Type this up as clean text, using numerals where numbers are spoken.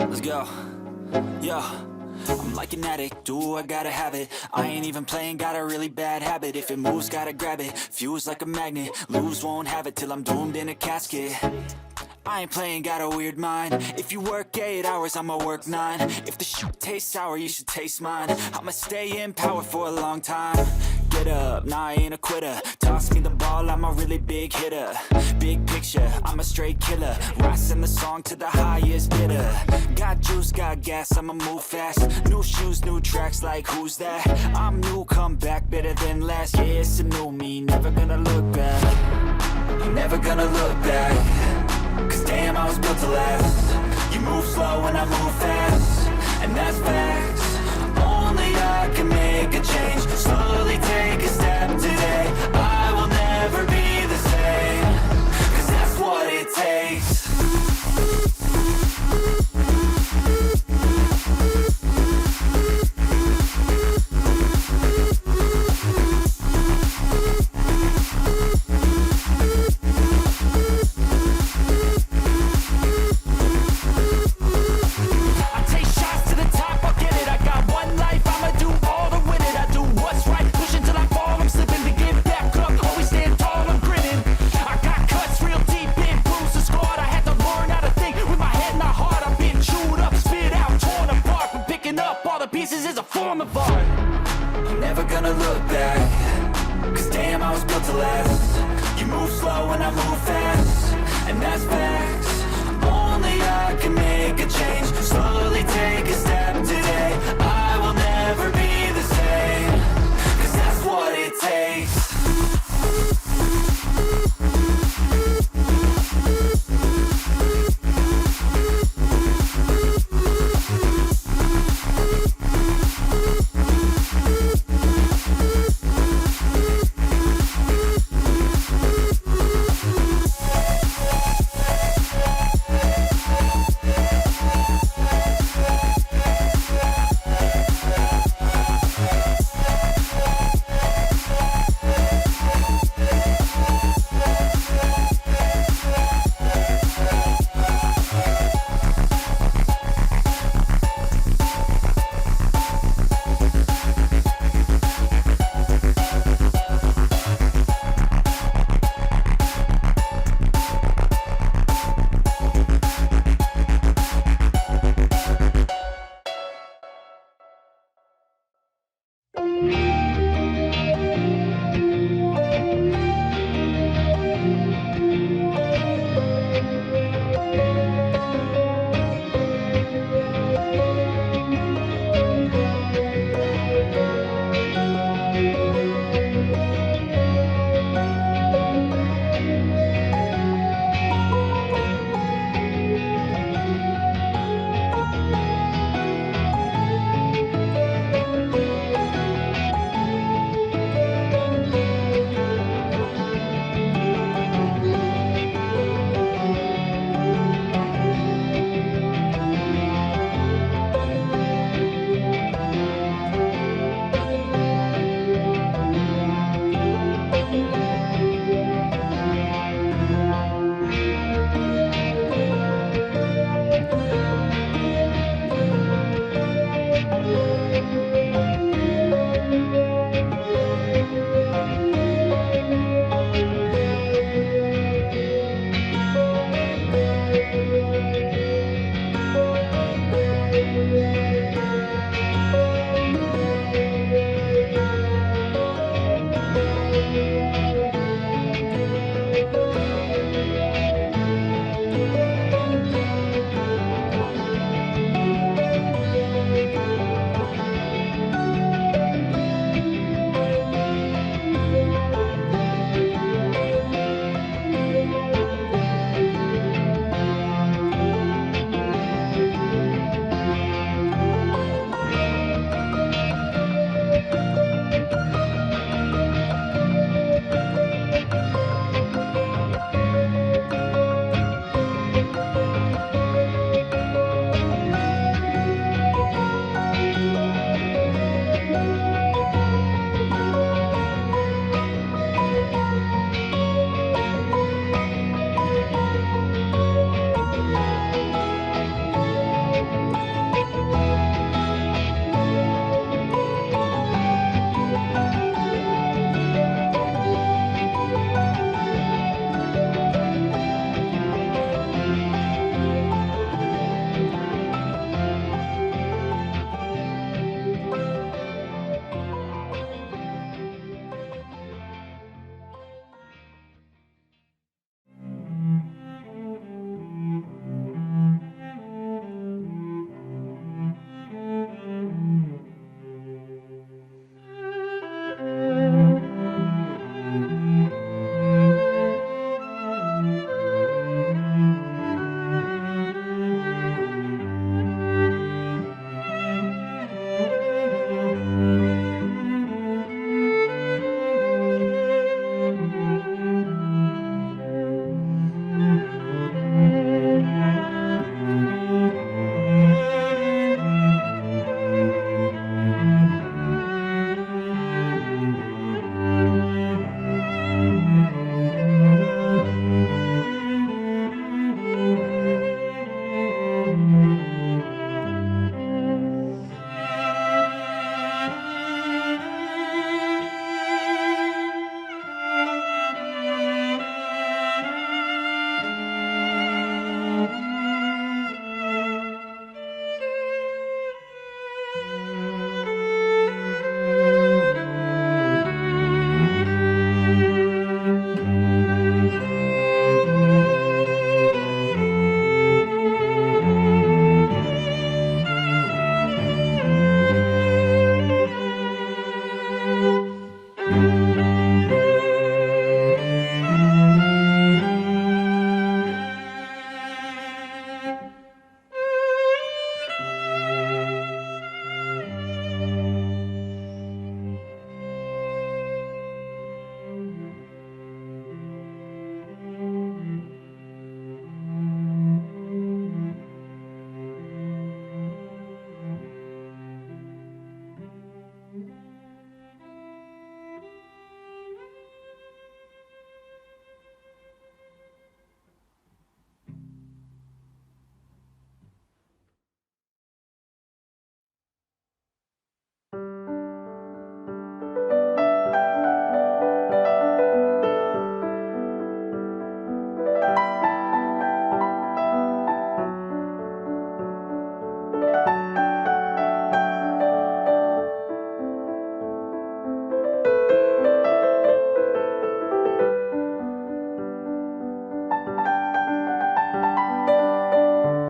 Let's go. Yo, I'm like an addict, do I gotta have it. I ain't even playing, got a really bad habit. If it moves, gotta grab it, fuse like a magnet. Lose, won't have it till I'm doomed in a casket. I ain't playing, got a weird mind. If you work 8 hours, I'ma work 9. If the shit tastes sour, you should taste mine. I'ma stay in power for a long time. Get up, nah, I ain't a quitter. Toss me the ball, I'm a really big hitter. Big picture, I'm a straight killer. Rising the song to the highest bidder. Got juice, got gas, I'ma move fast. New shoes, new tracks, like who's that? I'm new, come back, better than last. Yeah, it's a new me, never gonna look back. I'm never gonna look back. Cause damn, I was built to last. You move slow and I move fast, and that's facts. Only I can make a change. Slowly take a step today. I will never be the same. Cause that's what it takes. Pieces is a form of art. I'm never gonna look back. Cause damn, I was built to last. You move slow and I move fast, and that's facts. Only I can make a change. Slowly take a step